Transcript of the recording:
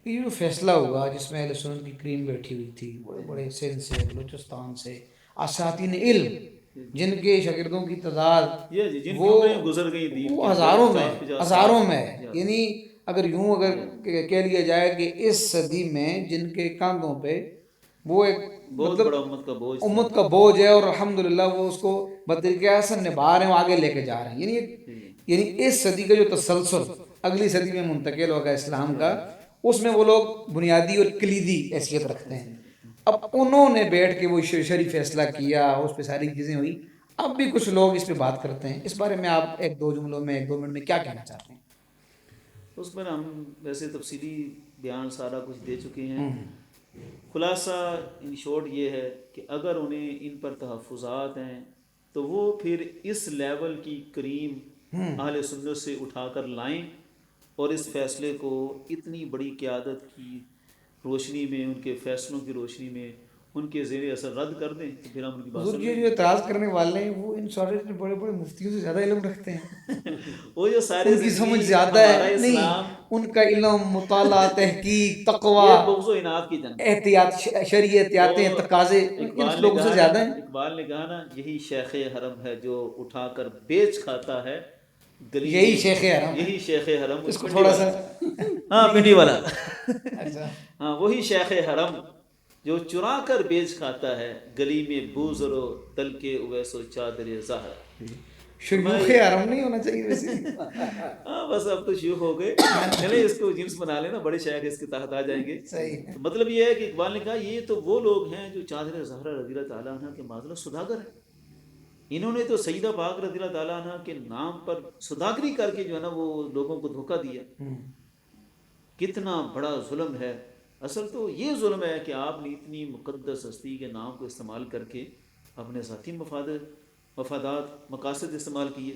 یہ جو فیصلہ ہوا جس میں اہل سنت کی کریم بیٹھی ہوئی تھی، بڑے بڑے سندھ سے، بلوچستان سے، اساتین علم جن کے شاگردوں کی تعداد یہ جی جن کی وہ عمریں گزر گئی دین وہ کے اندر ہزاروں میں 50 سال ہزاروں میں ہے۔ یعنی اگر یوں اگر کہہ لیا جائے کہ اس صدی میں جن کے کاندھوں پہ وہ ایک بہت مطلب بڑا امت کا بوجھ تھا، امت کا بوجھ ہے، اور الحمدللہ وہ اس کو بطریقہ حسن نبھا رہے ہیں، وہ آگے لے کے جا رہے ہیں۔ یعنی اس صدی کا جو تسلسل اگلی صدی میں منتقل ہوگا اسلام کا، اس میں وہ لوگ بنیادی اور کلیدی حیثیت رکھتے ہیں۔ اب انہوں نے بیٹھ کے وہ شرعی فیصلہ کیا، اس پہ ساری چیزیں ہوئی۔ اب بھی کچھ لوگ اس پہ بات کرتے ہیں، اس بارے میں آپ ایک دو جملوں میں، ایک دو منٹ میں کیا کہنا چاہتے ہیں؟ اس میں ہم ویسے تفصیلی بیان سارا کچھ دے چکے ہیں۔ ہوں خلاصہ ان شورٹ یہ ہے کہ اگر انہیں ان پر تحفظات ہیں تو وہ پھر اس لیول کی کریم اہل سنت سے اٹھا کر لائیں، اور اس فیصلے کو اتنی بڑی قیادت کی روشنی میں، ان کے فیصلوں کی روشنی میں ان کے زیر اثر رد کر دیں، تو پھر ہم ان کی بات حضور سن جی لیں جو گے۔ اعتراض کرنے والے ہیں وہ ان سارے بڑے بڑے مفتیوں سے زیادہ علم رکھتے ہیں، وہ جو سارے ان کی سمجھ زندگی زیادہ ہمارا ہے، نہیں اسلام، ان کا علم، مطالعہ، تحقیق، تقوی، یہ بغض و عناد کی جنگ، احتیاط، شرعی احتیاطیں، وہ تقاضے ان اقبال نے لوگوں سے کہا نا، زیادہ ہیں۔ اقبال نے کہا نا، یہی شیخ حرم ہے جو اٹھا کر بیچ کھاتا ہے گلی یہی میں، شیخ حرم ہے، یہی شیخ حرم، اس کو پنڈی تھوڑا والا، سا ہاں پنڈی والا، اچھا ہاں وہی شیخ حرم جو چرا کر بیچ کھاتا ہے گلی میں بوزر و تل کے اویس و چادر زہر۔ شیوخ فرمایا حرم نہیں ہونا چاہیے ویسے۔ ہاں بس اب تو شیوخ ہو گئے، چلیں اس کو جنس بنا لینا، بڑے شیخ اس کے تحت آ جائیں گے۔ صحیح ہے۔ تو مطلب یہ ہے کہ اقبال نے کہا یہ تو وہ لوگ ہیں جو چادر زہرا رضی اللہ تعالیٰ عنہ کے معذرت صداگر ہیں، انہوں نے تو سیدہ پاک رضی اللہ تعالیٰ عنہ کے نام پر صداگری کر کے جو ہے نا وہ لوگوں کو دھوکہ دیا۔ کتنا بڑا ظلم ہے! اصل تو یہ ظلم ہے کہ آپ نے اتنی مقدس ہستی کے نام کو استعمال کر کے اپنے ذاتی مفادات، مقاصد استعمال کیے۔